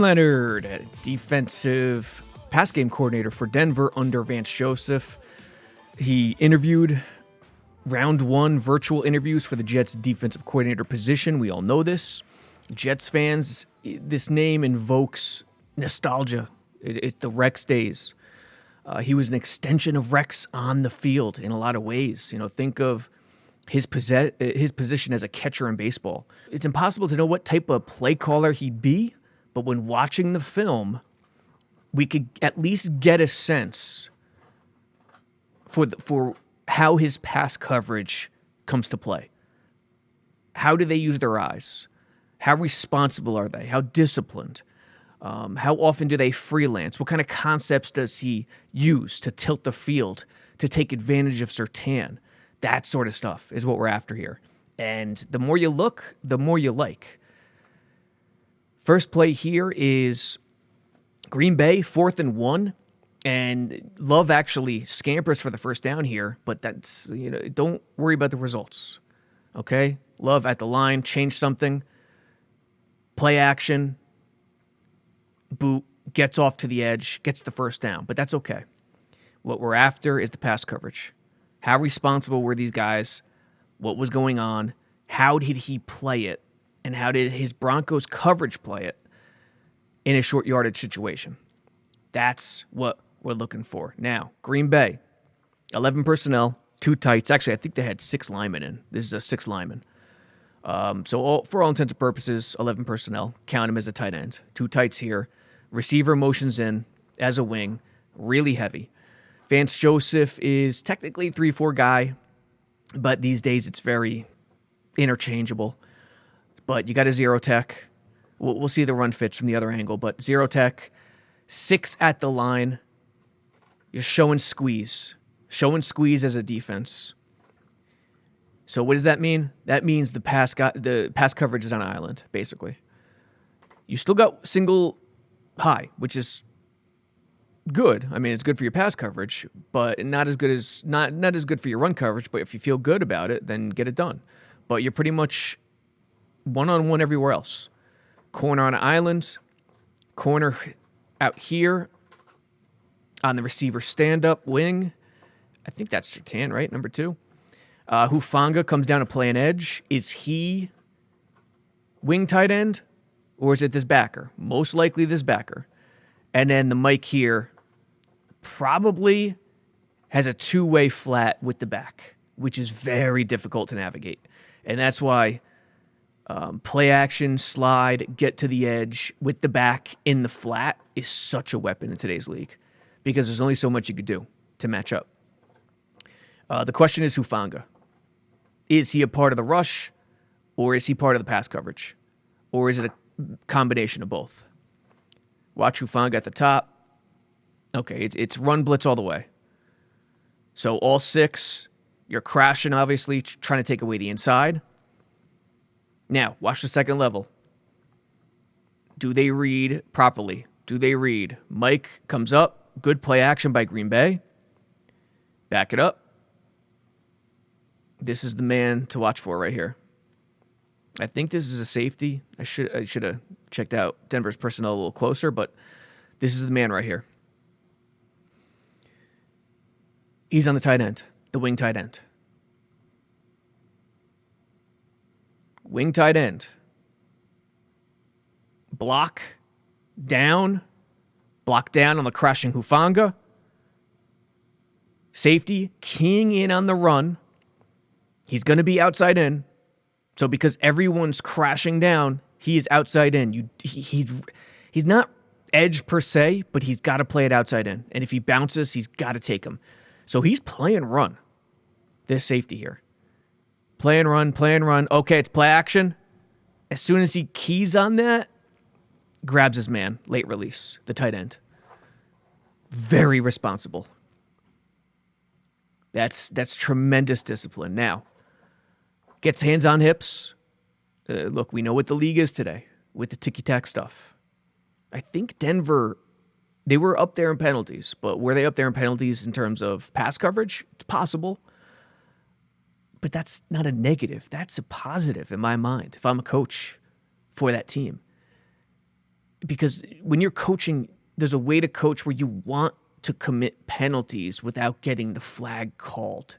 Leonhard, defensive pass game coordinator for Denver under Vance Joseph. He interviewed round one virtual interviews for the Jets defensive coordinator position. We all know this. Jets fans, this name invokes nostalgia. The Rex days. He was an extension of Rex on the field in a lot of ways. Think of his position as a catcher in baseball. It's impossible to know what type of play caller he'd be, but when watching the film, we could at least get a sense for how his pass coverage comes to play. How do they use their eyes? How responsible are they? How disciplined? How often do they freelance? What kind of concepts does he use to tilt the field, to take advantage of Surtain? That sort of stuff is what we're after here. And the more you look, the more you like. First play here is Green Bay, 4th and 1. And Love actually scampers for the first down here, but that's, don't worry about the results. Okay? Love at the line, change something. Play action. Boot, gets off to the edge, gets the first down, but that's okay. What we're after is the pass coverage. How responsible were these guys? What was going on? How did he play it? And how did his Broncos coverage play it in a short yardage situation? That's what we're looking for. Now, Green Bay, 11 personnel, 2 tights. Actually, I think they had 6 linemen in. This is a 6 lineman. For all intents and purposes, 11 personnel. Count him as a tight end. 2 tights here. Receiver motions in as a wing. Really heavy. Vance Joseph is technically 3-4 guy, but these days it's very interchangeable. But you got a zero tech. We'll see the run fits from the other angle, but zero tech, 6 at the line. You're showing squeeze. Showing squeeze as a defense. So what does that mean? That means the pass coverage is on an island, basically. You still got single high, which is good. I mean, it's good for your pass coverage, but not as good for your run coverage. But if you feel good about it, then get it done. But you're pretty much one-on-one everywhere else. Corner on an island, corner out here on the receiver stand-up wing. I think that's Surtain, right? Number 2. Hufanga comes down to play an edge. Is he wing tight end, or is it this backer? Most likely this backer. And then the Mike here probably has a 2-way flat with the back, which is very difficult to navigate. And that's why play action, slide, get to the edge with the back in the flat is such a weapon in today's league because there's only so much you could do to match up. The question is Hufanga. Is he a part of the rush, or is he part of the pass coverage? Or is it a combination of both? Watch Hufanga at the top. Okay, it's run blitz all the way. So all 6, you're crashing, obviously, trying to take away the inside. Now, watch the second level. Do they read properly? Do they read? Mike comes up. Good play action by Green Bay. Back it up. This is the man to watch for right here. I think this is a safety. I should have checked out Denver's personnel a little closer, but this is the man right here. He's on the tight end, the wing tight end. Wing tight end. Block down on the crashing Hufanga. Safety, keying in on the run. He's going to be outside in. So because everyone's crashing down, he is outside in. He's not edge per se, but he's got to play it outside in. And if he bounces, he's got to take him. So he's playing run. This safety here. Play and run. Okay, it's play action. As soon as he keys on that, grabs his man. Late release. The tight end. Very responsible. That's tremendous discipline. Now, gets hands on hips. Look, we know what the league is today with the ticky-tack stuff. I think Denver, they were up there in penalties, but were they up there in penalties in terms of pass coverage? It's possible. But that's not a negative. That's a positive in my mind if I'm a coach for that team. because when you're coaching, there's a way to coach where you want to commit penalties without getting the flag called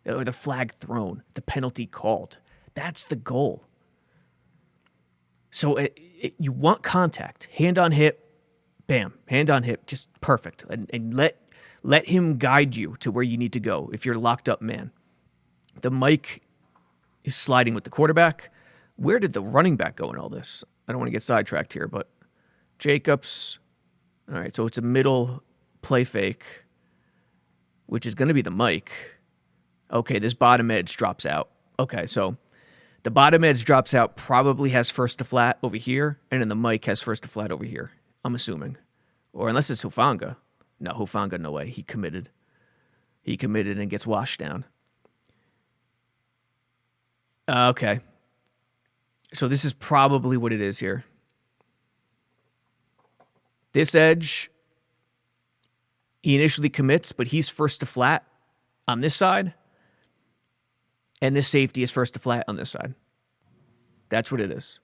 or the flag thrown, the penalty called. That's the goal. So you want contact, hand on hip, bam, hand on hip, just perfect. And let him guide you to where you need to go if you're locked up man. The mic is sliding with the quarterback. Where did the running back go in all this? I don't want to get sidetracked here, but Jacobs. All right, so it's a middle play fake, which is going to be the mic. Okay, this bottom edge drops out. Okay, so the bottom edge drops out, probably has first to flat over here, and then the mic has first to flat over here, I'm assuming. Or unless it's Hufanga. No, Hufanga, no way. He committed. He committed and gets washed down. Okay. So this is probably what it is here. This edge, he initially commits, but he's first to flat on this side. And this safety is first to flat on this side. That's what it is.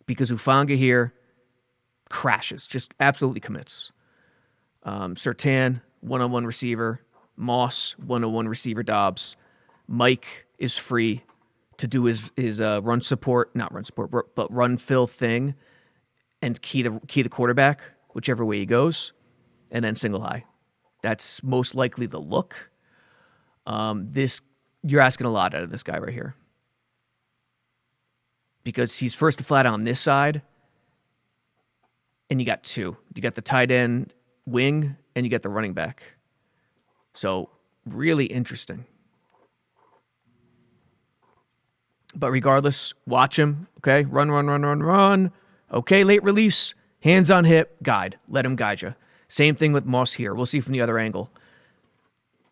Because Hufanga here crashes, just absolutely commits. Surtain, one-on-one receiver. Moss, one-on-one receiver Dobbs. Mike is free to do his run support, not run support, but run fill thing and key the quarterback, whichever way he goes, and then single high. That's most likely the look. You're asking a lot out of this guy right here. Because he's first to flat on this side, and you got two. You got the tight end wing, and you got the running back. So, really interesting. But regardless, watch him, okay? Run. Okay, late release, hands on hip, guide. Let him guide you. Same thing with Moss here. We'll see from the other angle.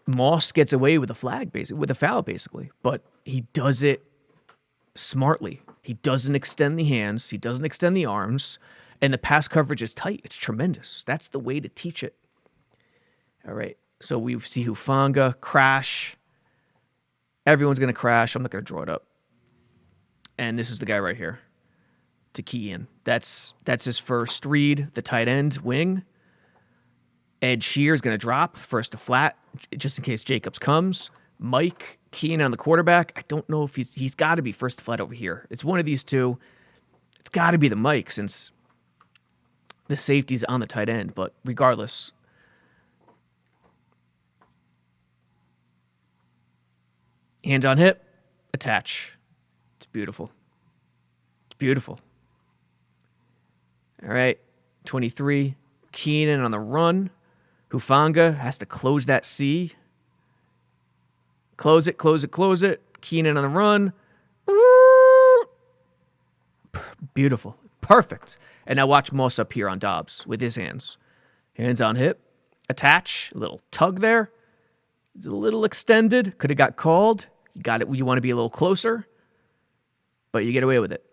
Moss gets away with a flag, basically, with a foul, basically. But he does it smartly. He doesn't extend the hands. He doesn't extend the arms. And the pass coverage is tight. It's tremendous. That's the way to teach it. All right. So we see Hufanga crash. Everyone's going to crash. I'm not going to draw it up. And this is the guy right here to key in. That's his first read, the tight end wing. Edge here is going to drop first to flat, just in case Jacobs comes. Mike keying on the quarterback. I don't know if he's got to be first to flat over here. It's one of these two. It's got to be the Mike since the safety's on the tight end. But regardless, hand on hip, attach. It's beautiful. It's beautiful. All right, 23. Keenan on the run. Hufanga has to close that C. Close it. Keenan on the run. Beautiful. Perfect. And now watch Moss up here on Dobbs with his hands. Hands on hip. Attach. A little tug there. It's a little extended. Could have got called. You got it. You want to be a little closer. But you get away with it.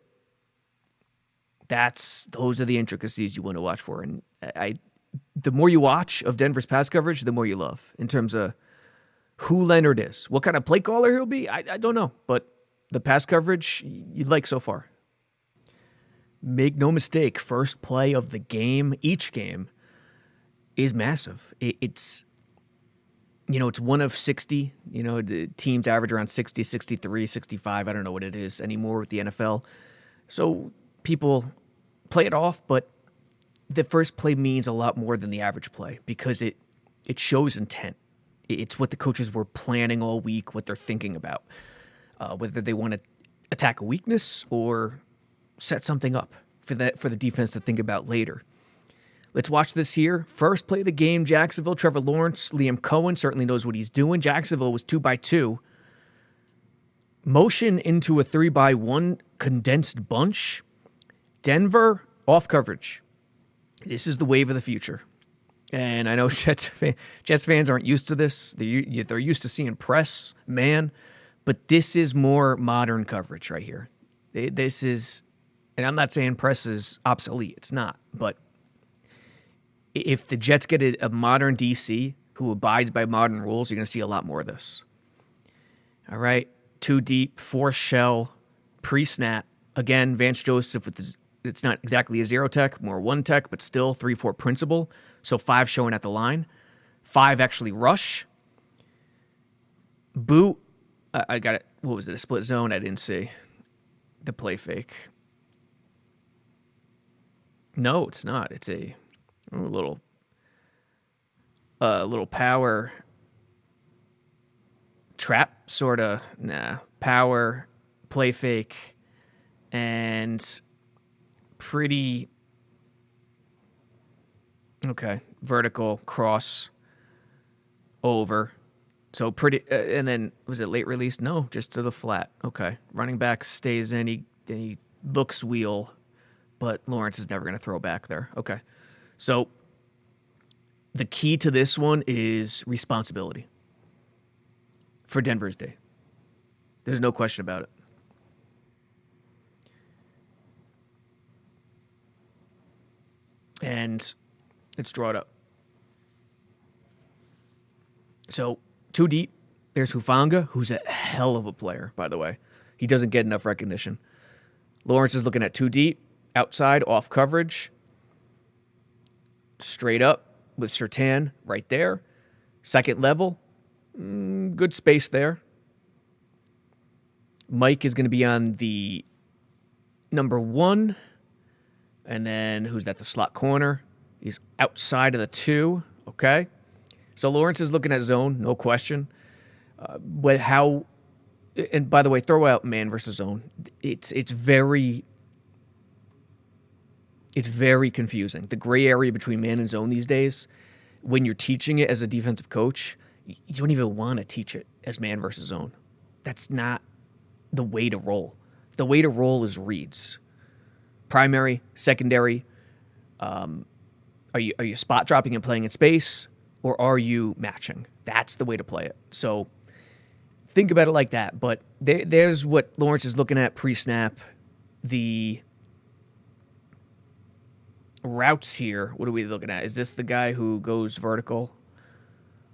Those are the intricacies you want to watch for. And the more you watch of Denver's pass coverage, the more you love in terms of who Leonhard is. What kind of play caller he'll be, I don't know. But the pass coverage you like so far. Make no mistake, first play of the game, each game, is massive. It's 1 of 60. The teams average around 60, 63, 65. I don't know what it is anymore with the NFL. So people play it off, but the first play means a lot more than the average play because it shows intent. It's what the coaches were planning all week, what they're thinking about, whether they want to attack a weakness or set something up for the defense to think about later. Let's watch this here. First play of the game, Jacksonville, Trevor Lawrence. Liam Cohen certainly knows what he's doing. Jacksonville was 2-2. Motion into a 3-1 condensed bunch. Denver, off coverage. This is the wave of the future. And I know Jets fans aren't used to this. They're used to seeing press, man. But this is more modern coverage right here. This is, and I'm not saying press is obsolete. It's not. But if the Jets get a modern DC who abides by modern rules, you're going to see a lot more of this. All right. 2 deep, 4 shell, pre-snap. Again, Vance Joseph with It's not exactly a 0 tech, more 1 tech, but still 3-4 principal. So 5 showing at the line. 5 actually rush. Boot. I got it. What was it? A split zone? I didn't see the play fake. No, it's not. It's a little power trap sort of. Nah, power play fake and pretty okay vertical cross over. So pretty, and then was it late release? No, just to the flat. Okay, running back stays in. He looks wheel, but Lawrence is never going to throw back there. Okay, so the key to this one is responsibility for Denver's day. There's no question about it. And let's draw it up. So 2 deep. There's Hufanga, who's a hell of a player, by the way. He doesn't get enough recognition. Lawrence is looking at 2 deep, outside, off coverage. Straight up with Surtain right there. Second level, good space there. Mike is going to be on the number 1. And then who's that? The slot corner. He's outside of the 2. Okay. So Lawrence is looking at zone, no question. But how? And by the way, throw out man versus zone. It's very confusing. The gray area between man and zone these days, when you're teaching it as a defensive coach, you don't even want to teach it as man versus zone. That's not the way to roll. The way to roll is reads. Primary, secondary. Are you spot dropping and playing in space, or are you matching? That's the way to play it. So think about it like that. But there's what Lawrence is looking at pre-snap. The routes here, what are we looking at? Is this the guy who goes vertical?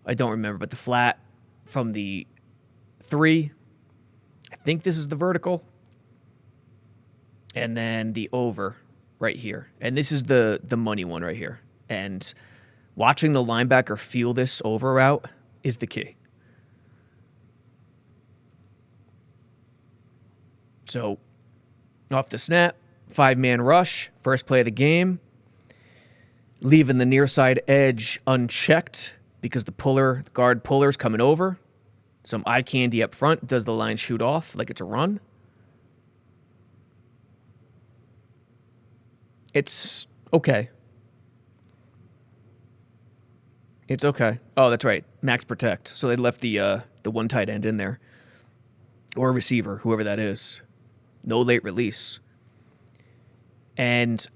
I don't remember, but the flat from the 3, I think this is the vertical. And then the over right here. And this is the money one right here. And watching the linebacker feel this over route is the key. So off the snap, 5-man rush, first play of the game. Leaving the near side edge unchecked because the guard puller's coming over. Some eye candy up front. Does the line shoot off like it's a run? It's okay. It's okay. Oh, that's right. Max protect. So they left the 1 tight end in there. Or a receiver, whoever that is. No late release. And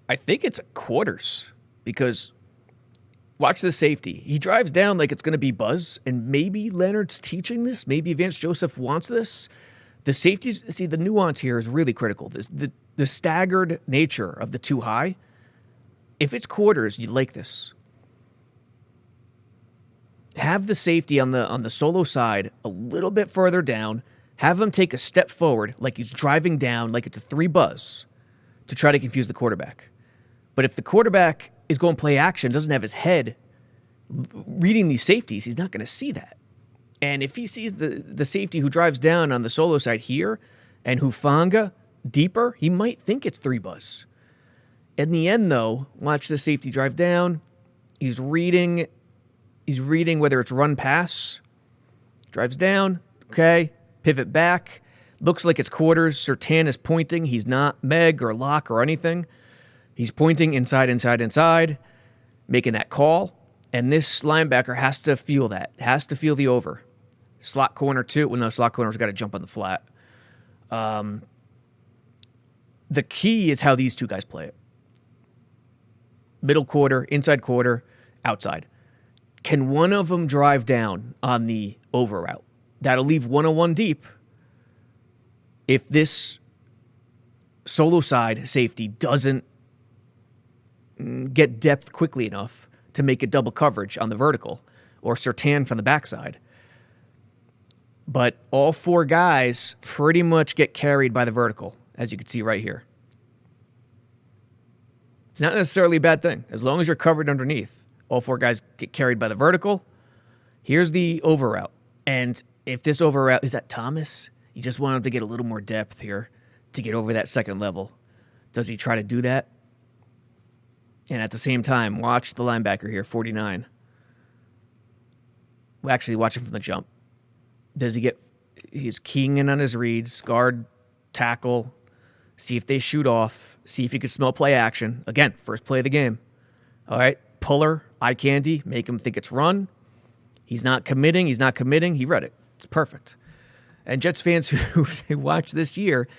I think it's quarters because watch the safety. He drives down like it's going to be buzz, and maybe Leonhard's teaching this. Maybe Vance Joseph wants this. The safeties, see, the nuance here is really critical. The staggered nature of the 2 high, if it's quarters, you like this. Have the safety on the solo side a little bit further down. Have him take a step forward like he's driving down like it's a 3 buzz to try to confuse the quarterback. But if the quarterback is going to play action, doesn't have his head reading these safeties, he's not going to see that. And if he sees the safety who drives down on the solo side here and Hufanga deeper, he might think it's 3 buzz. In the end, though, watch the safety drive down. He's reading whether it's run pass. Drives down. Okay. Pivot back. Looks like it's quarters. Surtain is pointing. He's not Meg or Locke or anything. He's pointing inside, making that call. And this linebacker has to feel that. Has to feel the over. Slot corner too. Well, no, slot corner's got to jump on the flat. The key is how these 2 guys play it. Middle quarter, inside quarter, outside. Can one of them drive down on the over route? That'll leave 101 deep. If this solo side safety doesn't get depth quickly enough to make a double coverage on the vertical, or Surtain from the backside. But all 4 guys pretty much get carried by the vertical, as you can see right here. It's not necessarily a bad thing. As long as you're covered underneath, all 4 guys get carried by the vertical. Here's the over route. And if this over route is at Thomas, you just want him to get a little more depth here to get over that second level. Does he try to do that? And at the same time, watch the linebacker here, 49. Well, actually, watch him from the jump. He's keying in on his reads, guard, tackle, see if they shoot off, see if he can smell play action. Again, first play of the game. All right, puller, eye candy, make him think it's run. He's not committing. He read it. It's perfect. And Jets fans who watch this year,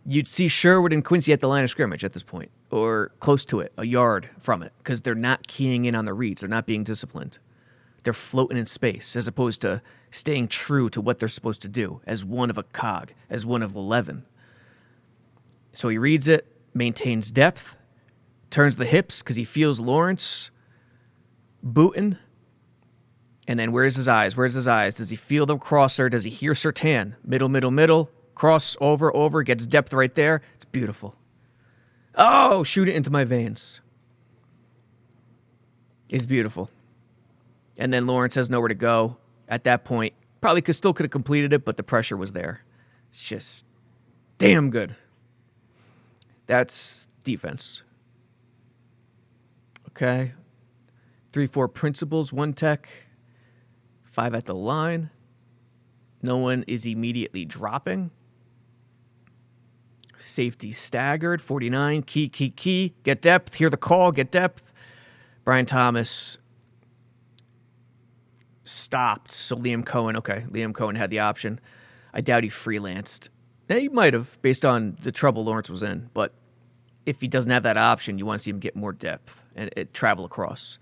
you'd see Sherwood and Quincy at the line of scrimmage at this point, or close to it, a yard from it, because they're not keying in on the reads. They're not being disciplined. They're floating in space as opposed to staying true to what they're supposed to do as one of a cog, as one of 11. So he reads it, maintains depth, turns the hips because he feels Lawrence booting. And then where's his eyes? Does he feel the crosser? Does he hear Surtain? Middle, cross, over, gets depth right there. It's beautiful. Oh, shoot it into my veins. It's beautiful. And then Lawrence has nowhere to go. At that point, probably could have completed it, but the pressure was there. It's just damn good. That's defense. Okay. 3-4 principles, 1 tech, 5 at the line. No one is immediately dropping. Safety staggered, 49, key. Get depth, hear the call, get depth. Brian Thomas stopped, so Liam Cohen had the option. I doubt he freelanced. He might have, based on the trouble Lawrence was in, but if he doesn't have that option, you want to see him get more depth and travel across.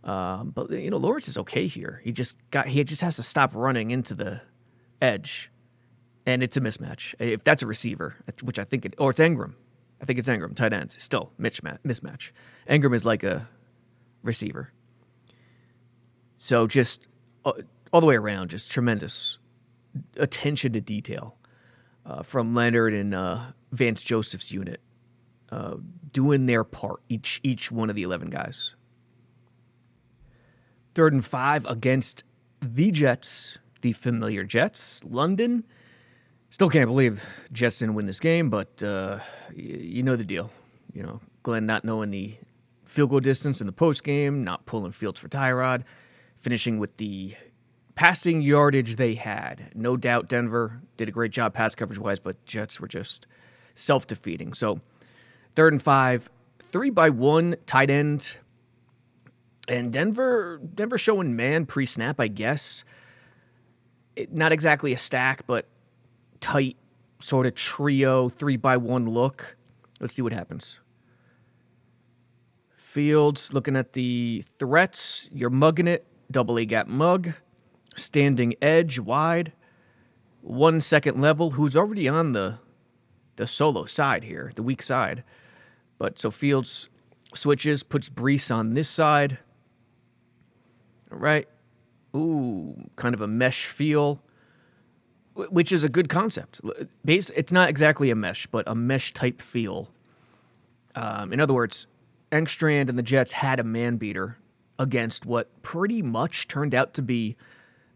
But Lawrence is okay here. He just has to stop running into the edge, and it's a mismatch. If that's a receiver, which I think it's Engram. I think it's Engram, tight end. Still mismatch. Engram is like a receiver. So just all the way around, just tremendous attention to detail from Leonhard and Vance Joseph's unit, doing their part, each one of the 11 guys. 3rd and 5 against the Jets, the familiar Jets. London. Still can't believe Jets didn't win this game, but you know the deal. Glenn not knowing the field goal distance in the post game, not pulling Fields for Tyrod, finishing with the passing yardage they had. No doubt Denver did a great job pass coverage-wise, but Jets were just self-defeating. So 3rd and 5, 3-by-1 tight end. And Denver showing man pre-snap, I guess. Not exactly a stack, but tight sort of trio, 3-by-1 look. Let's see what happens. Fields looking at the threats. You're mugging it. Double A gap mug. Standing edge wide. 1 second level. Who's already on the solo side here, the weak side. But so Fields switches, puts Brees on this side. All right. Ooh, kind of a mesh feel, which is a good concept. It's not exactly a mesh, but a mesh type feel. In other words, Engstrand and the Jets had a man beater against what pretty much turned out to be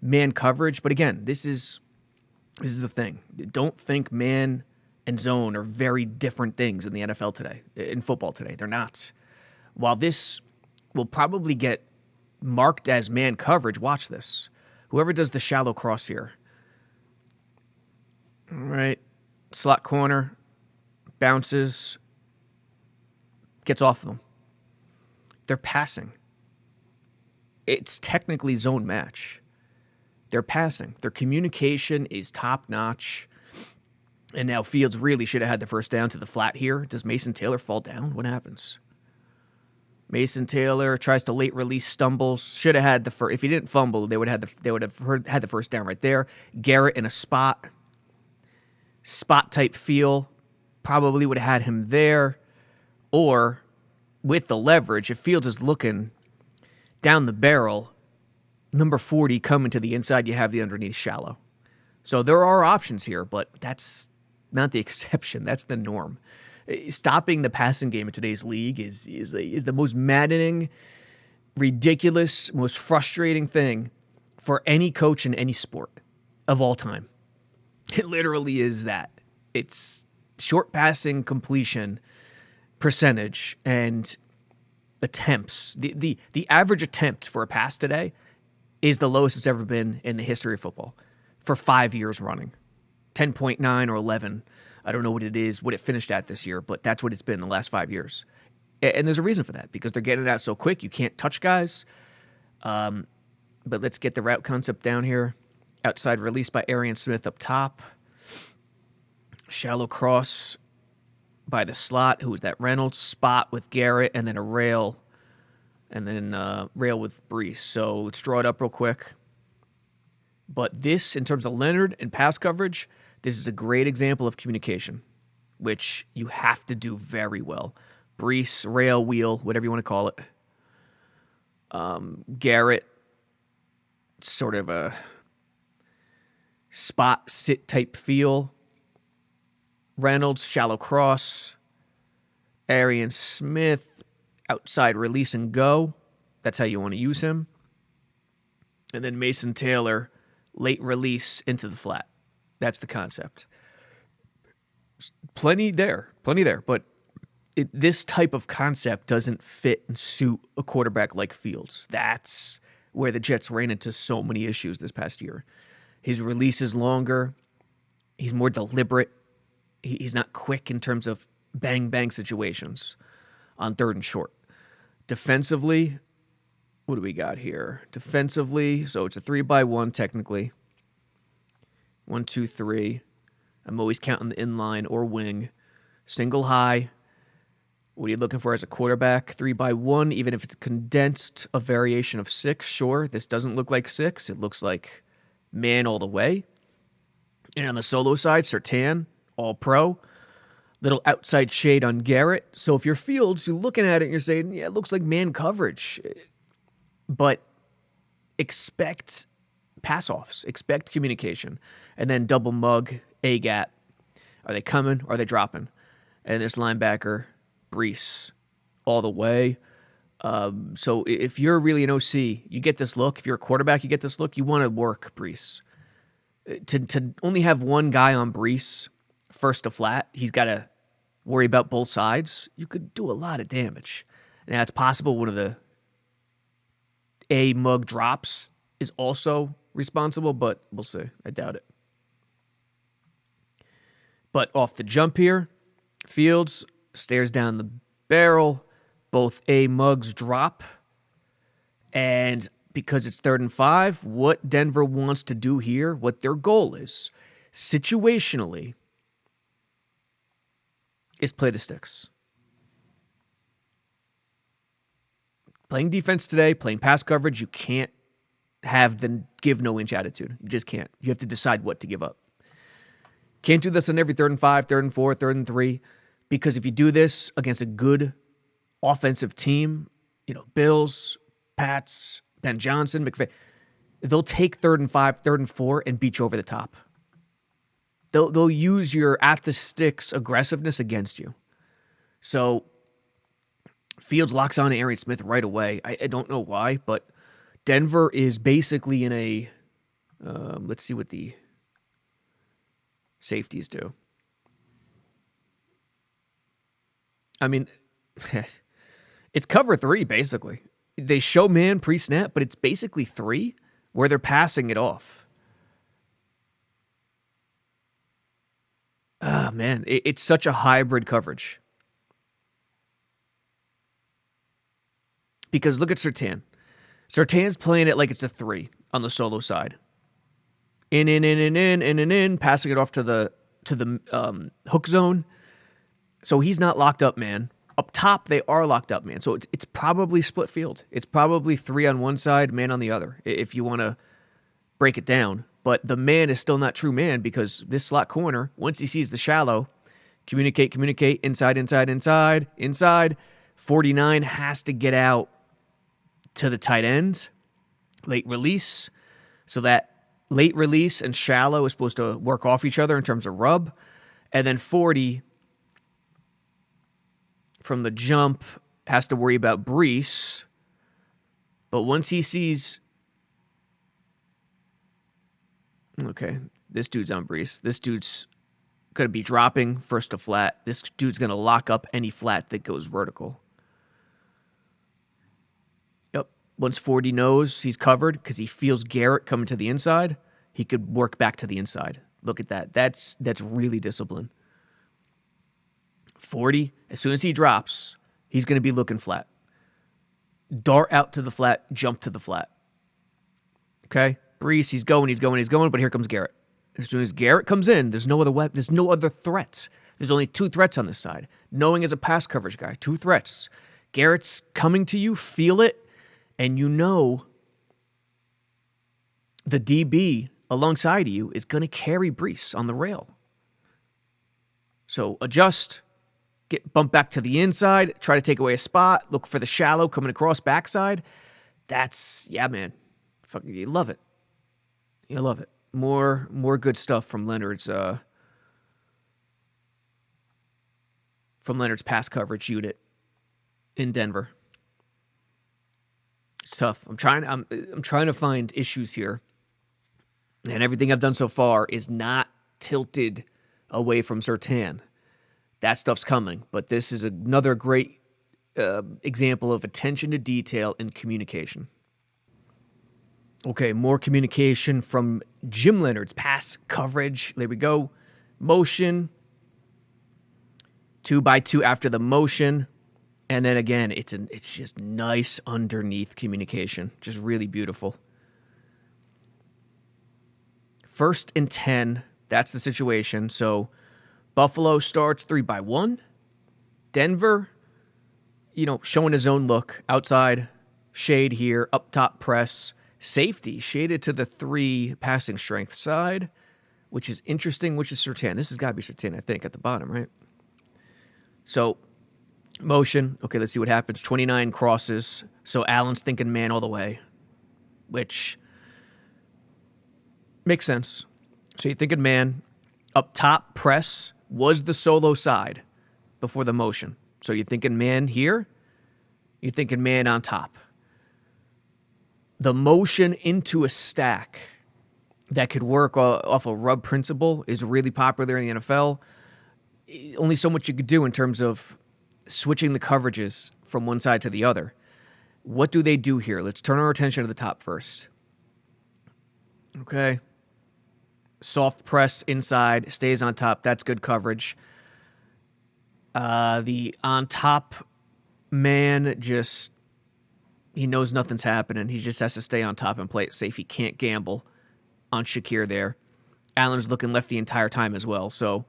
man coverage. But again, this is the thing. Don't think man and zone are very different things in the NFL today, in football today. They're not. While this will probably get marked as man coverage, watch this. Whoever does the shallow cross here. All right. Slot corner. Bounces. Gets off of them. They're passing. It's technically zone match. They're passing. Their communication is top-notch. And now Fields really should have had the first down to the flat here. Does Mason Taylor fall down? What happens? Mason Taylor tries to late release, stumbles. Should have had the first. If he didn't fumble, they would have had the first down right there. Garrett in a spot type feel, probably would have had him there. Or with the leverage, if Fields is looking down the barrel, number 40 coming to the inside, you have the underneath shallow. So there are options here, but that's not the exception. That's the norm. Stopping the passing game in today's league is the most maddening, ridiculous, most frustrating thing for any coach in any sport of all time. It literally is that. It's short passing completion percentage and attempts. The average attempt for a pass today is the lowest it's ever been in the history of football for 5 years running. 10.9 or 11. I don't know what it is, what it finished at this year, but that's what it's been the last 5 years. And there's a reason for that, because they're getting it out so quick. You can't touch guys. But let's get the route concept down here. Outside release by Arian Smith up top. Shallow cross by the slot. Who was that? Reynolds. Spot with Garrett, and then a rail. And then rail with Brees. So let's draw it up real quick. But this, in terms of Leonhard and pass coverage, this is a great example of communication, which you have to do very well. Brees, rail, wheel, whatever you want to call it. Garrett, sort of a spot, sit type feel. Reynolds, shallow cross. Arian Smith, outside release and go. That's how you want to use him. And then Mason Taylor, late release into the flat. That's the concept. Plenty there. But this type of concept doesn't fit and suit a quarterback like Fields. That's where the Jets ran into so many issues this past year. His release is longer. He's more deliberate. He's not quick in terms of bang-bang situations on third and short. Defensively, what do we got here? Defensively, so it's a 3-by-1 technically. 1, 2, 3. I'm always counting the inline or wing. Single high. What are you looking for as a quarterback? 3-by-1, even if it's condensed, a variation of 6. Sure, this doesn't look like 6. It looks like man all the way. And on the solo side, Surtain, all pro. Little outside shade on Garrett. So if you're Fields, you're looking at it and you're saying, yeah, it looks like man coverage. But expect pass-offs. Expect communication. And then double mug, A-gap. Are they coming? Are they dropping? And this linebacker, Brees, all the way. So if you're really an OC, you get this look. If you're a quarterback, you get this look. You want to work Brees. To only have one guy on Brees, first to flat, he's got to worry about both sides. You could do a lot of damage. Now, it's possible one of the A-mug drops is also responsible, but we'll see. I doubt it. But off the jump here, Fields stares down the barrel. Both A-mugs drop. And because it's 3rd and 5, what Denver wants to do here, what their goal is, situationally, is play the sticks. Playing defense today, playing pass coverage, you can't have the give no inch attitude. You just can't. You have to decide what to give up. Can't do this on every 3rd and 5, 3rd and 4, 3rd and 3, because if you do this against a good offensive team, Bills, Pats, Ben Johnson, McVay, they'll take 3rd and 5, 3rd and 4, and beat you over the top. They'll use your at the sticks aggressiveness against you. So Fields locks on to Arian Smith right away. I don't know why, but Denver is basically in a let's see what the safeties do. I mean, it's cover 3, basically. They show man pre-snap, but it's basically 3 where they're passing it off. Ah, man, it's such a hybrid coverage. Because look at Surtain. Surtain's playing it like it's a 3 on the solo side. In, passing it off to the hook zone. So he's not locked up, man. Up top, they are locked up, man. So it's probably split field. It's probably 3 on one side, man on the other, if you want to break it down. But the man is still not true man, because this slot corner, once he sees the shallow, communicate, inside. 49 has to get out to the tight end, late release. So that late release and shallow is supposed to work off each other in terms of rub. And then 40 from the jump, has to worry about Brees. But once he sees, okay, this dude's on Brees. This dude's going to be dropping first to flat. This dude's going to lock up any flat that goes vertical. Yep. Once 40 knows he's covered because he feels Garrett coming to the inside, he could work back to the inside. Look at that. That's really discipline. 40, as soon as he drops, he's going to be looking flat. Dart out to the flat, jump to the flat. Okay? Brees, he's going, but here comes Garrett. As soon as Garrett comes in, there's no other threats. There's only 2 threats on this side. Knowing as a pass coverage guy, 2 threats. Garrett's coming to you, feel it, and you know the DB alongside of you is going to carry Brees on the rail. So adjust, bump back to the inside, try to take away a spot, look for the shallow coming across backside. That's, yeah, man. Fucking, you love it. You love it. More good stuff from Leonhard's pass coverage unit in Denver. It's tough. I'm trying to find issues here, and everything I've done so far is not tilted away from Surtain. That stuff's coming, but this is another great example of attention to detail and communication. Okay, more communication from Jim Leonhard's pass coverage. There we go. Motion. 2x2 after the motion. And then again, it's just nice underneath communication. Just really beautiful. 1st and 10. That's the situation. So Buffalo starts 3x1. Denver, showing his own look. Outside, shade here, up top press. Safety shaded to the 3 passing strength side, which is interesting, which is Surtain. This has got to be Surtain, I think, at the bottom, right? So, motion. Okay, let's see what happens. 29 crosses. So, Allen's thinking man all the way, which makes sense. So, you're thinking man. Up top, press was the solo side before the motion. So, you're thinking man here. You're thinking man on top. The motion into a stack that could work off a rub principle is really popular in the NFL. Only so much you could do in terms of switching the coverages from one side to the other. What do they do here? Let's turn our attention to the top first. Okay. Soft press inside, stays on top. That's good coverage. The on top man he knows nothing's happening. He just has to stay on top and play it safe. He can't gamble on Shakir there. Allen's looking left the entire time as well. So,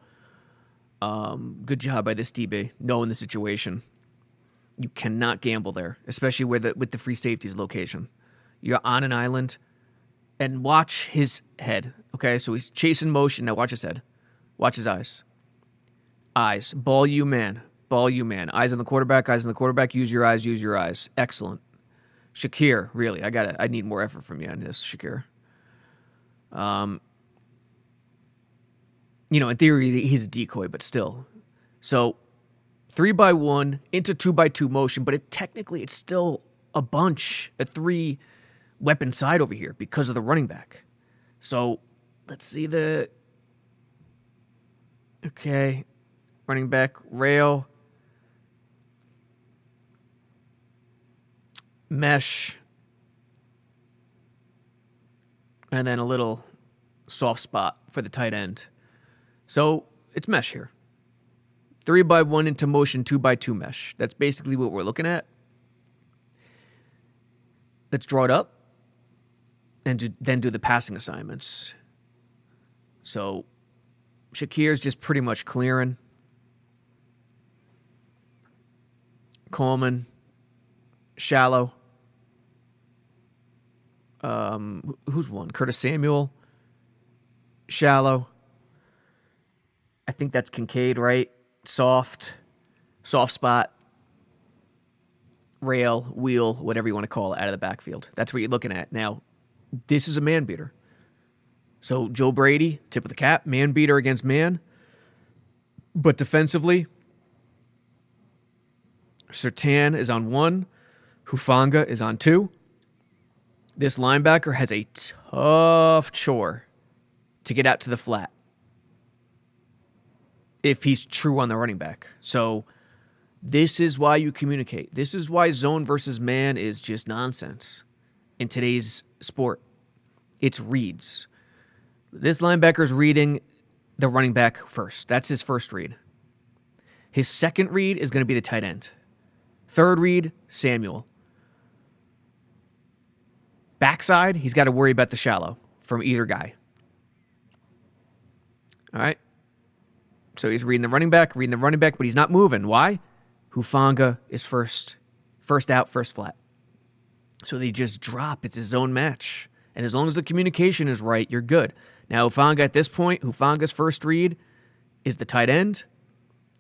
good job by this DB, knowing the situation. You cannot gamble there, especially with the free safeties location. You're on an island, and watch his head. Okay, so he's chasing motion. Now watch his head. Watch his eyes. Eyes. Ball you, man. Ball you, man. Eyes on the quarterback. Eyes on the quarterback. Use your eyes. Use your eyes. Excellent. Shakir, really, I need more effort from you on this, Shakir. In theory, he's a decoy, but still. So, 3x1 into 2x2 motion, but it's still a bunch, a 3 weapon side over here because of the running back. So, let's see running back, rail. Mesh, and then a little soft spot for the tight end. So it's mesh here. 3x1 into motion, 2x2 mesh. That's basically what we're looking at. Let's draw it up and then do the passing assignments. So Shakir's just pretty much clearing. Coleman, shallow. Who's one? Curtis Samuel. Shallow. I think that's Kincaid, right? Soft spot. Rail, wheel, whatever you want to call it, out of the backfield. That's what you're looking at. Now, this is a man beater. So Joe Brady, tip of the cap, man beater against man. But defensively, Surtain is on 1. Hufanga is on 2. This linebacker has a tough chore to get out to the flat if he's true on the running back. So this is why you communicate. This is why zone versus man is just nonsense in today's sport. It's reads. This linebacker's reading the running back first. That's his first read. His second read is going to be the tight end. Third read, Samuel. Backside, he's got to worry about the shallow from either guy. All right? So he's reading the running back, but he's not moving. Why? Hufanga is first out, first flat. So they just drop. It's his zone match. And as long as the communication is right, you're good. Now, Hufanga at this point, Hufanga's first read is the tight end.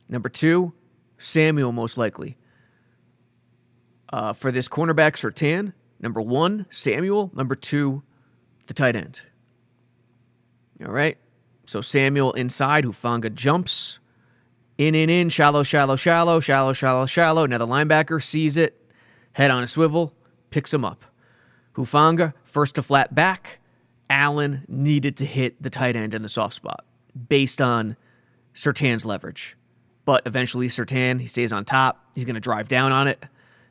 Number 2, Samuel most likely. For this cornerback, Surtain, number 1, Samuel. Number 2, the tight end. All right? So Samuel inside, Hufanga jumps. In, shallow, shallow, shallow, shallow, shallow, shallow. Now the linebacker sees it, head on a swivel, picks him up. Hufanga, first to flat back. Allen needed to hit the tight end in the soft spot based on Surtain's leverage. But eventually Surtain, he stays on top. He's going to drive down on it.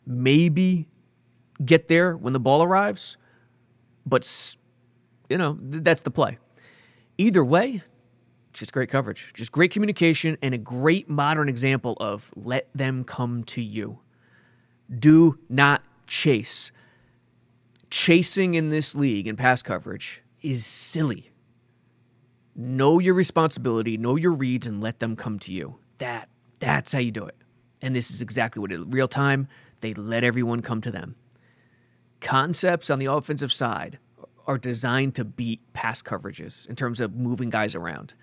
Maybe get there when the ball arrives. But, that's the play. Either way, just great coverage. Just great communication and a great modern example of let them come to you. Do not chase. Chasing in this league in pass coverage is silly. Know your responsibility, know your reads, and let them come to you. That's how you do it. And this is exactly what it is. Real time, they let everyone come to them. Concepts on the offensive side are designed to beat pass coverages in terms of moving guys around.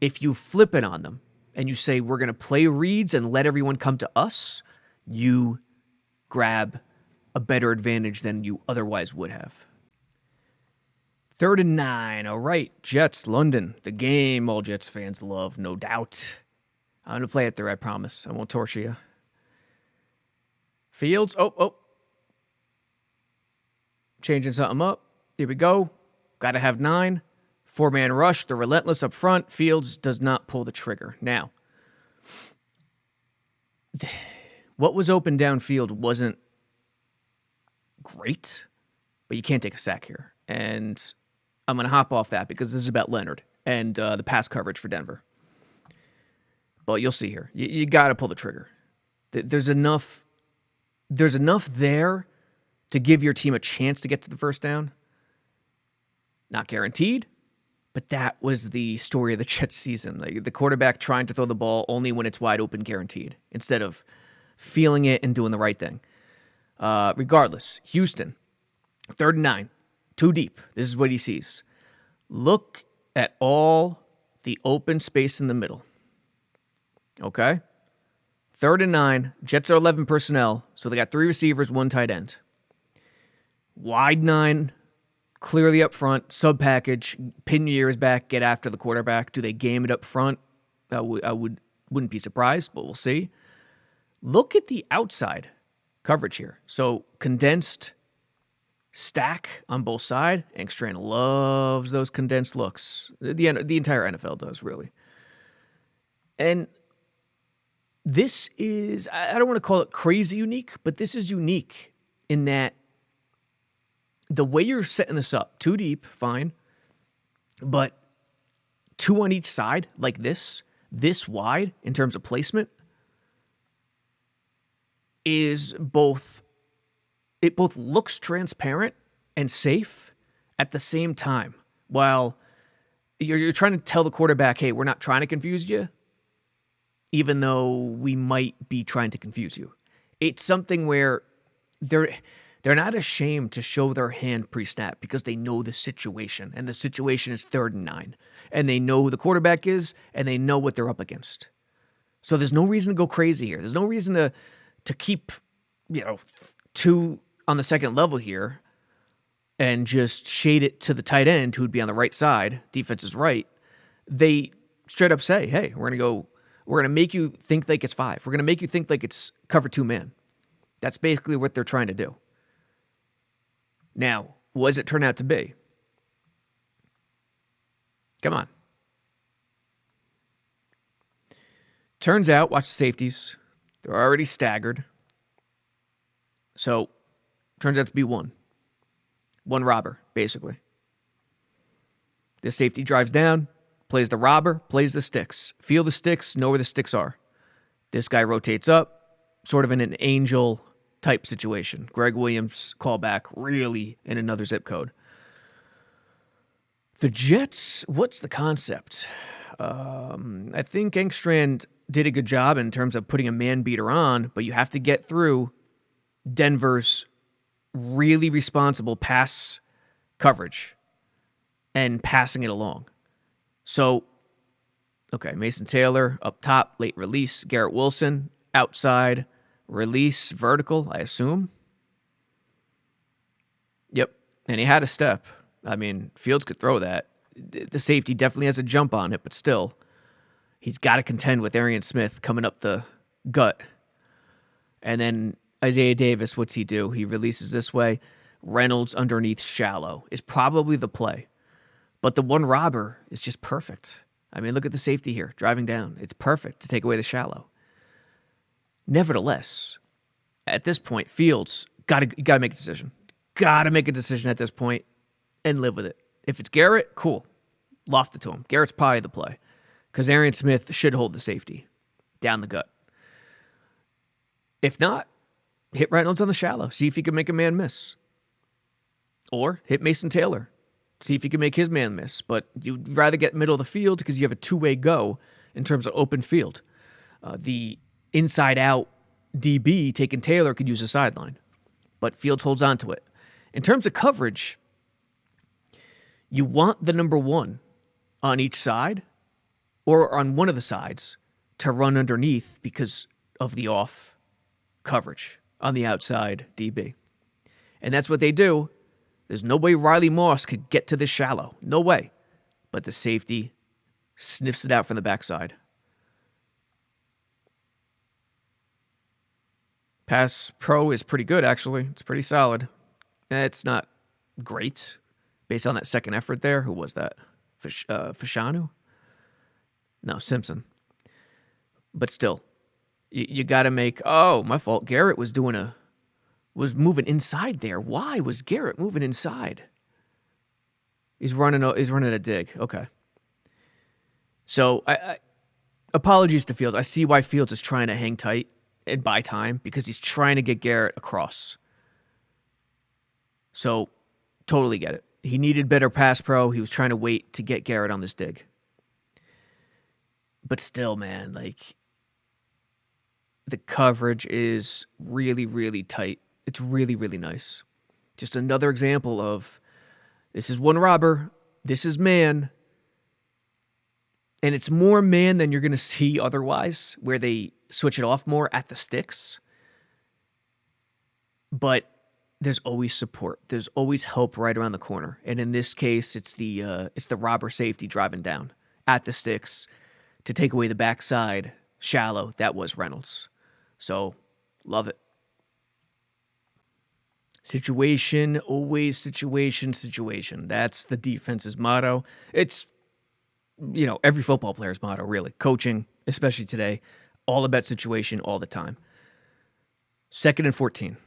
If you flip it on them and you say, we're going to play reads and let everyone come to us, you grab a better advantage than you otherwise would have. 3rd and 9. All right, Jets, London. The game all Jets fans love, no doubt. I'm going to play it through, I promise. I won't torture you. Fields. Oh. Changing something up. Here we go. Got to have 9. 4-man rush. They're relentless up front. Fields does not pull the trigger. Now, what was open downfield wasn't great, but you can't take a sack here. And I'm going to hop off that because this is about Leonhard and the pass coverage for Denver. But you'll see here. You got to pull the trigger. There's enough there to give your team a chance to get to the first down. Not guaranteed, but that was the story of the Jets season. Like the quarterback trying to throw the ball only when it's wide open, guaranteed, instead of feeling it and doing the right thing. Regardless, Houston, 3rd and 9, too deep. This is what he sees. Look at all the open space in the middle. Okay? 3rd and 9, Jets are 11 personnel, so they got 3 receivers, 1 tight end. Wide 9, clearly up front, sub-package, pin your ears back, get after the quarterback. Do they game it up front? I wouldn't be surprised, but we'll see. Look at the outside coverage here. So condensed stack on both sides. Engstrand loves those condensed looks. The entire NFL does, really. And this is, I don't want to call it crazy unique, but this is unique in that the way you're setting this up, too deep, fine, but 2 on each side, like this wide in terms of placement, is both looks transparent and safe at the same time. While you're trying to tell the quarterback, hey, we're not trying to confuse you, even though we might be trying to confuse you. It's something where they're not ashamed to show their hand pre-snap because they know the situation, and the situation is 3rd and 9, and they know who the quarterback is, and they know what they're up against. So there's no reason to go crazy here. There's no reason to keep 2 on the second level here and just shade it to the tight end who would be on the right side. Defense is right. They straight up say, hey, we're going to go We're going to make you think like it's 5. We're going to make you think like it's cover 2 man. That's basically what they're trying to do. Now, what does it turn out to be? Come on. Turns out, watch the safeties. They're already staggered. So, turns out to be one. One robber, basically. The safety drives down, plays the robber, plays the sticks. Feel the sticks, know where the sticks are. This guy rotates up, sort of in an angel type situation. Greg Williams callback, really in another zip code. The Jets, what's the concept? I think Engstrand did a good job in terms of putting a man beater on, but you have to get through Denver's really responsible pass coverage and passing it along. So, okay, Mason Taylor up top, late release. Garrett Wilson outside, release, vertical, I assume. Yep, and he had a step. I mean, Fields could throw that. The safety definitely has a jump on it, but still, he's got to contend with Arian Smith coming up the gut. And then Isaiah Davis, what's he do? He releases this way. Reynolds underneath shallow is probably the play. But the one robber is just perfect. I mean, look at the safety here, driving down. It's perfect to take away the shallow. Nevertheless, at this point, Fields, you gotta make a decision. Gotta make a decision at this point and live with it. If it's Garrett, cool. Loft it to him. Garrett's probably the play. Because Arian Smith should hold the safety down the gut. If not, hit Reynolds on the shallow. See if he can make a man miss. Or hit Mason Taylor. See if he can make his man miss. But you'd rather get middle of the field because you have a two-way go in terms of open field. The inside-out DB taking Taylor could use a sideline. But Fields holds on to it. In terms of coverage, you want the number one on each side or on one of the sides to run underneath because of the off coverage on the outside DB. And that's what they do. There's no way Riley Moss could get to this shallow. No way. But the safety sniffs it out from the backside. Pass pro is pretty good, actually. It's pretty solid. It's not great based on that second effort there. Who was that? Fashanu? No, Simpson. But still, you got to make... Oh, my fault. Garrett was moving inside there. Why was Garrett moving inside? He's running a dig. Okay. So, I apologies to Fields. I see why Fields is trying to hang tight and buy time because he's trying to get Garrett across. So, totally get it. He needed better pass pro. He was trying to wait to get Garrett on this dig. But still, man, like, the coverage is really, really tight. It's really, really nice. Just another example of this is one robber, this is man, and it's more man than you're going to see otherwise, where they switch it off more at the sticks. But there's always support. There's always help right around the corner. And in this case, it's the robber safety driving down at the sticks to take away the backside shallow. That was Reynolds. So, love it. Situation, always situation. That's the defense's motto. It's, every football player's motto, really. Coaching, especially today, all about situation all the time. 2nd and 14.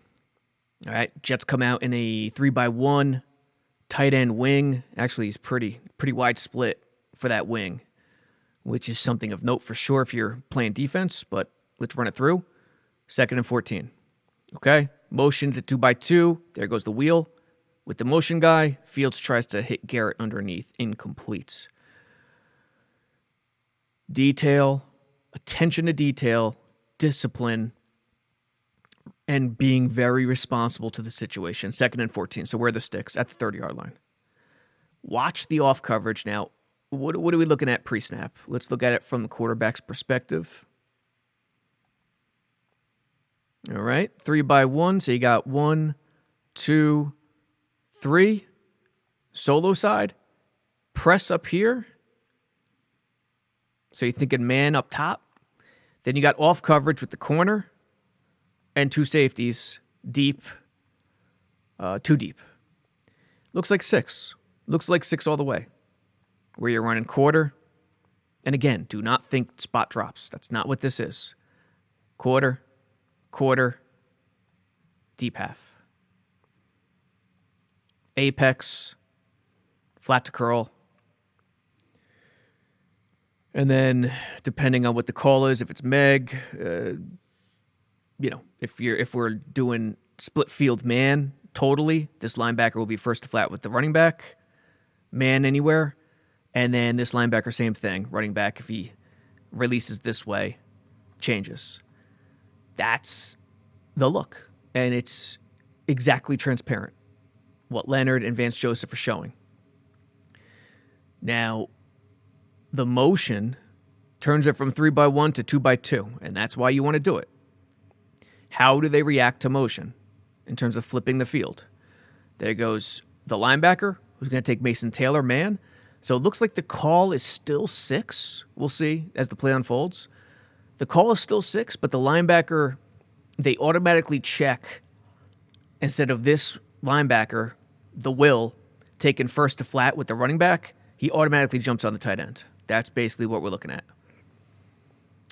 All right, Jets come out in a 3-by-1 tight end wing. Actually, he's pretty wide split for that wing, which is something of note for sure if you're playing defense, but let's run it through. 2nd and 14. Okay, motion to 2-by-2. There goes the wheel. With the motion guy, Fields tries to hit Garrett underneath. Incomplete. Detail, attention to detail, discipline, and being very responsible to the situation. 2nd and 14. So where are the sticks? At the 30-yard line. Watch the off coverage. Now, what are we looking at pre-snap? Let's look at it from the quarterback's perspective. All right, 3-by-1. So you got 1, 2, 3. Solo side. Press up here. So you're thinking man up top. Then you got off coverage with the corner and 2 safeties deep, 2 deep. Looks like 6. Looks like 6 all the way. Where you're running quarter. And again, do not think spot drops. That's not what this is. Quarter, deep half. Apex, flat to curl. And then, depending on what the call is, if it's Meg, if we're doing split field man totally, this linebacker will be first to flat with the running back, man anywhere, and then this linebacker, same thing, running back, if he releases this way, changes. That's the look, and it's exactly transparent, what Leonhard and Vance Joseph are showing. Now, the motion turns it from 3x1 to 2x2, and that's why you want to do it. How do they react to motion in terms of flipping the field? There goes the linebacker, who's going to take Mason Taylor, man. So it looks like the call is still 6. We'll see as the play unfolds. The call is still 6, but the linebacker, they automatically check, instead of this linebacker, the will, taking first to flat with the running back, he automatically jumps on the tight end. That's basically what we're looking at.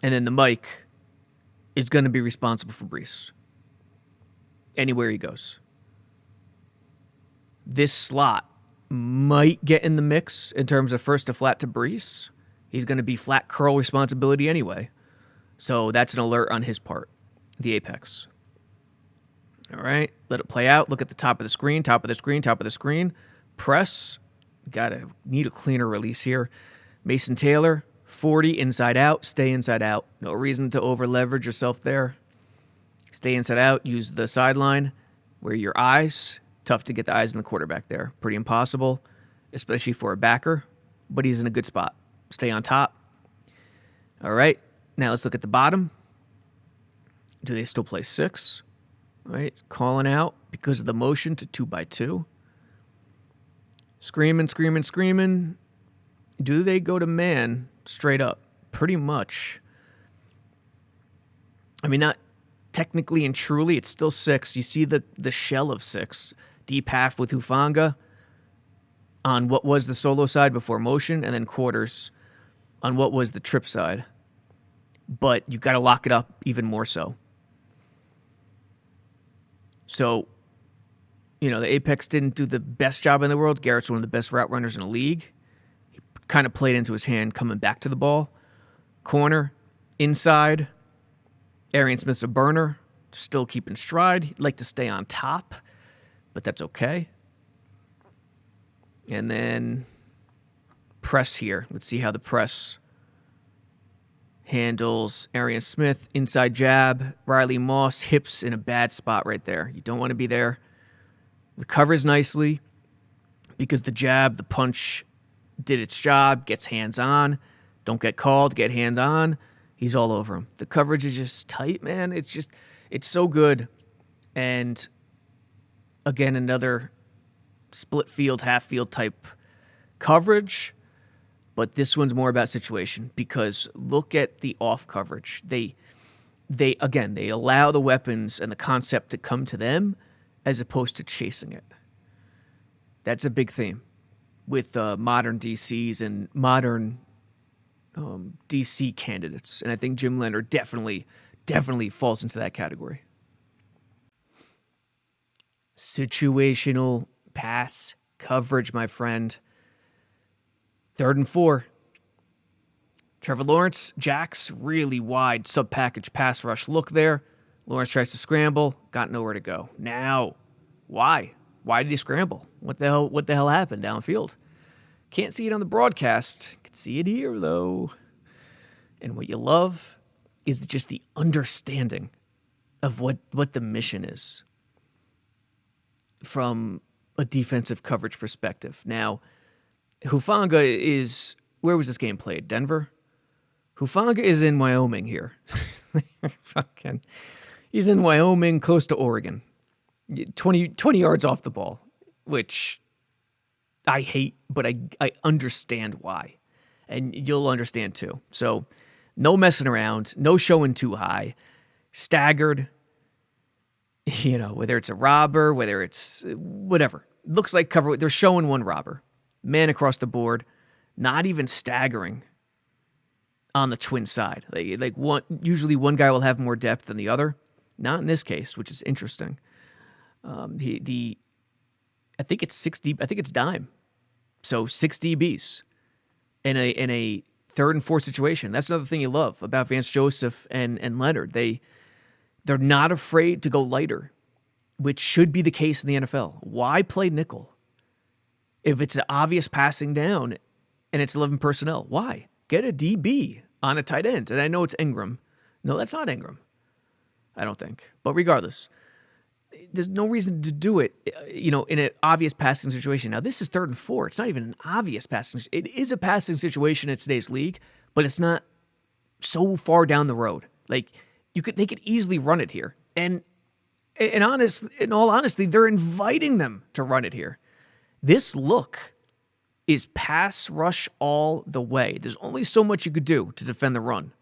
And then the Mike is going to be responsible for Brees anywhere he goes. This slot might get in the mix in terms of first to flat to Brees. He's going to be flat curl responsibility anyway. So that's an alert on his part, the apex. All right, let it play out. Look at the top of the screen, top of the screen, top of the screen. Press. Need a cleaner release here. Mason Taylor, 40 inside out. Stay inside out. No reason to over leverage yourself there. Stay inside out. Use the sideline where your eyes. Tough to get the eyes on the quarterback there. Pretty impossible, especially for a backer. But he's in a good spot. Stay on top. All right. Now let's look at the bottom. Do they still play 6? All right. Calling out because of the motion to 2x2. Screaming, screaming, screaming. Do they go to man straight up? Pretty much. I mean, not technically and truly. It's still 6. You see the shell of 6. Deep half with Hufanga on what was the solo side before motion, and then quarters on what was the trip side. But you've got to lock it up even more so. So, the Apex didn't do the best job in the world. Garrett's one of the best route runners in the league. He kind of played into his hand coming back to the ball. Corner, inside. Arian Smith's a burner. Still keeping stride. He'd like to stay on top, but that's okay. And then press here. Let's see how the press handles Arian Smith. Inside jab. Riley Moss, hips in a bad spot right there. You don't want to be there. Recovers nicely because the jab, the punch did its job, gets hands on. Don't get called, get hands on. He's all over him. The coverage is just tight, man. It's so good. And again, another split field, half field type coverage. But this one's more about situation because look at the off coverage. They allow the weapons and the concept to come to them as opposed to chasing it. That's a big theme with modern DCs and modern DC candidates. And I think Jim Leonhard definitely falls into that category. Situational pass coverage, my friend. 3rd and 4. Trevor Lawrence, Jax, really wide sub-package pass rush look there. Lawrence tries to scramble, got nowhere to go. Now, why? Why did he scramble? What the hell happened downfield? Can't see it on the broadcast. Can see it here, though. And what you love is just the understanding of what the mission is from a defensive coverage perspective. Now, Hufanga is... Where was this game played? Denver? Hufanga is in Wyoming here. He's in Wyoming, close to Oregon. 20 yards off the ball, which I hate, but I understand why. And you'll understand too. So No messing around. No showing too high. Staggered. Whether it's a robber, whether it's whatever. Looks like cover. They're showing one robber. Man across the board. Not even staggering on the twin side. Usually one guy will have more depth than the other. Not in this case, which is interesting. I think it's 60. I think it's dime. So 6 DBs in a 3rd and 4 situation. That's another thing you love about Vance Joseph and Leonhard. They're not afraid to go lighter, which should be the case in the NFL. Why play nickel if it's an obvious passing down and it's 11 personnel? Why? Get a DB on a tight end. And I know it's Ingram. No, that's not Ingram. I don't think. But regardless, there's no reason to do it, in an obvious passing situation. Now, this is 3rd and 4. It's not even an obvious passing. It is a passing situation in today's league, but it's not so far down the road. They could easily run it here. And in all honesty, they're inviting them to run it here. This look is pass rush all the way. There's only so much you could do to defend the run.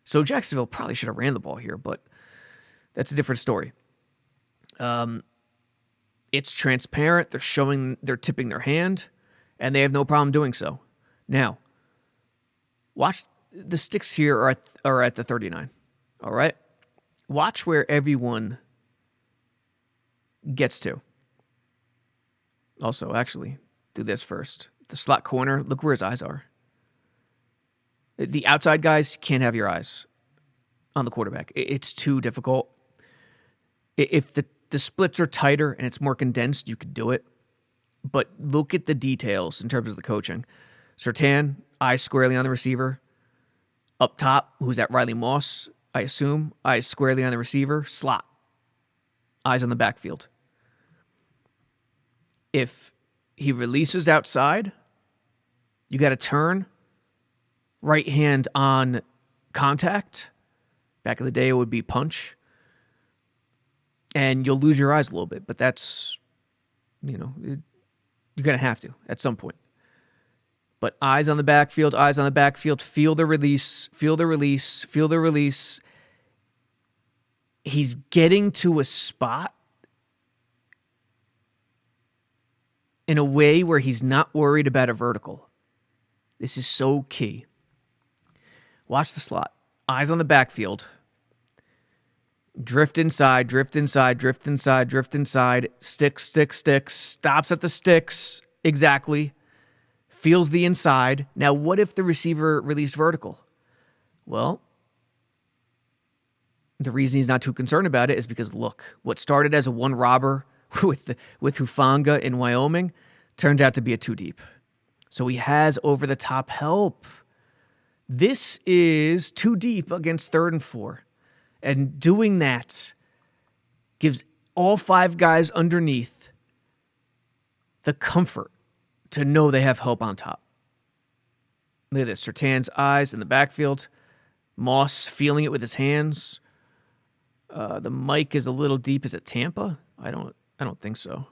So Jacksonville probably should have ran the ball here, but that's a different story. It's transparent. They're tipping their hand, and they have no problem doing so. Now, watch the sticks here are at the 39. All right? Watch where everyone gets to. Also, actually, do this first. The slot corner, look where his eyes are. The outside guys, you can't have your eyes on the quarterback. It's too difficult. If the splits are tighter and it's more condensed, you could do it. But look at the details in terms of the coaching. Surtain, eyes squarely on the receiver. Up top, who's that? Riley Moss, I assume. Eyes squarely on the receiver. Slot. Eyes on the backfield. If he releases outside, you got to turn. Right hand on contact. Back in the day, it would be punch. And you'll lose your eyes a little bit, but that's, you're going to have to at some point. But eyes on the backfield, feel the release. He's getting to a spot in a way where he's not worried about a vertical. This is so key. Watch the slot. Eyes on the backfield. Drift inside. Sticks. Stops at the sticks. Exactly. Feels the inside. Now, what if the receiver released vertical? Well, the reason he's not too concerned about it is because, look, what started as a one robber with Hufanga in Wyoming turns out to be a 2 deep. So he has over-the-top help. This is 2 deep against 3rd and 4. And doing that gives all 5 guys underneath the comfort to know they have help on top. Look at this. Surtain's eyes in the backfield. Moss feeling it with his hands. The mic is a little deep. Is it Tampa? I don't think so.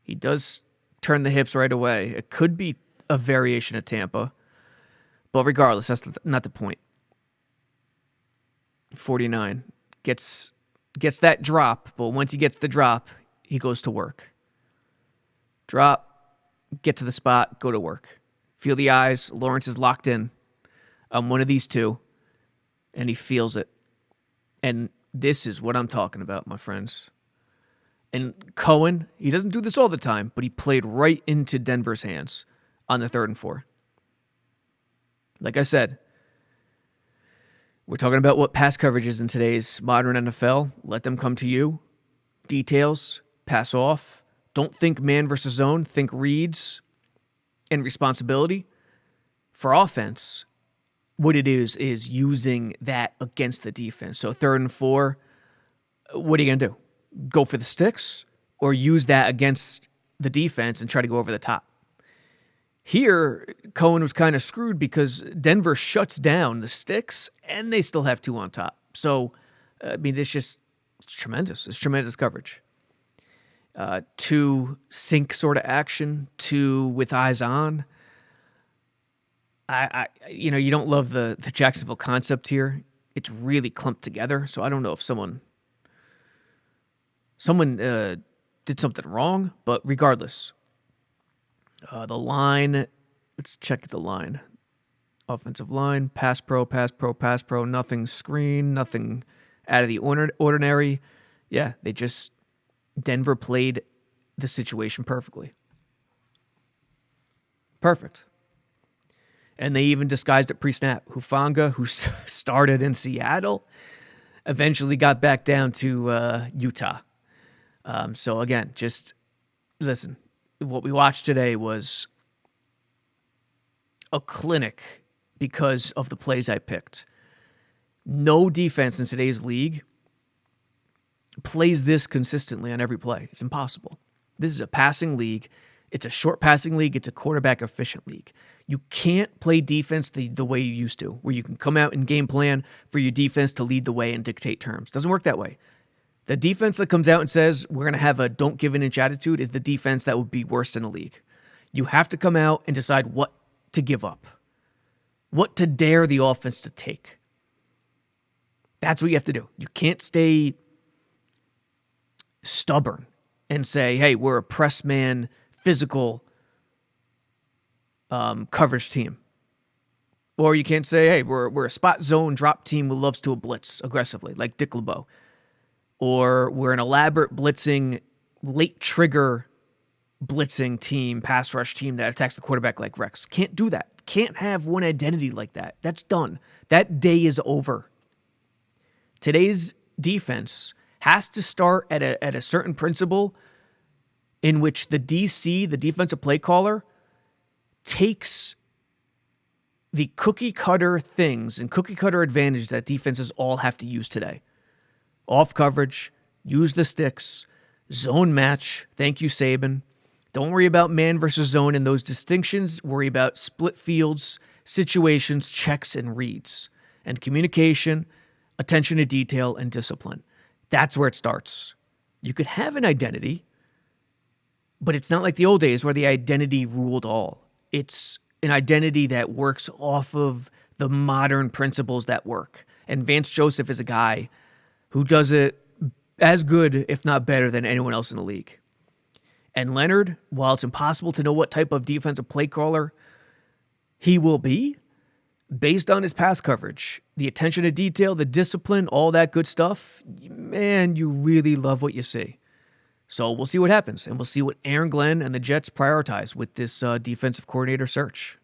He does turn the hips right away. It could be a variation of Tampa. But regardless, that's not the point. 49 gets that drop, but once he gets the drop, he goes to work. Drop, get to the spot, go to work. Feel the eyes. Lawrence is locked in on one of these two, and he feels it. And this is what I'm talking about, my friends. And Cohen, he doesn't do this all the time, but he played right into Denver's hands on the 3rd and 4. Like I said, we're talking about what pass coverage is in today's modern NFL. Let them come to you. Details, pass off. Don't think man versus zone. Think reads and responsibility. For offense, what it is using that against the defense. So 3rd and 4, what are you going to do? Go for the sticks or use that against the defense and try to go over the top? Here, Cohen was kind of screwed because Denver shuts down the sticks and they still have 2 on top. So, it's tremendous. It's tremendous coverage. 2 sink sort of action, 2 with eyes on. You don't love the Jacksonville concept here. It's really clumped together. So I don't know if someone did something wrong, but regardless, the line. Let's check the line. Offensive line, pass pro, pass pro, pass pro. Nothing screen, nothing out of the ordinary. Yeah, Denver played the situation perfectly. Perfect. And they even disguised it pre-snap. Hufanga, who started in Seattle, eventually got back down to Utah. So again, just listen. What we watched today was a clinic because of the plays I picked. No defense in today's league plays this consistently on every play. It's impossible. This is a passing league. It's a short passing league. It's a quarterback efficient league. You can't play defense the way you used to, where you can come out and game plan for your defense to lead the way and dictate terms. Doesn't work that way. The defense that comes out and says we're going to have a don't give an inch attitude is the defense that would be worst in the league. You have to come out and decide what to give up, what to dare the offense to take. That's what you have to do. You can't stay stubborn and say, hey, we're a press man, physical coverage team. Or you can't say, hey, we're a spot zone drop team who loves to blitz aggressively, like Dick LeBeau. Or we're an elaborate blitzing, late trigger blitzing team, pass rush team that attacks the quarterback like Rex. Can't do that. Can't have one identity like that. That's done. That day is over. Today's defense has to start at a certain principle in which the DC, the defensive play caller, takes the cookie cutter things and cookie cutter advantage that defenses all have to use today. Off coverage, use the sticks, zone match. Thank you, Saban. Don't worry about man versus zone and those distinctions. Worry about split fields, situations, checks, and reads. And communication, attention to detail, and discipline. That's where it starts. You could have an identity, but it's not like the old days where the identity ruled all. It's an identity that works off of the modern principles that work. And Vance Joseph is a guy who does it as good, if not better, than anyone else in the league. And Leonhard, while it's impossible to know what type of defensive play caller he will be, based on his pass coverage, the attention to detail, the discipline, all that good stuff, man, you really love what you see. So we'll see what happens, and we'll see what Aaron Glenn and the Jets prioritize with this defensive coordinator search.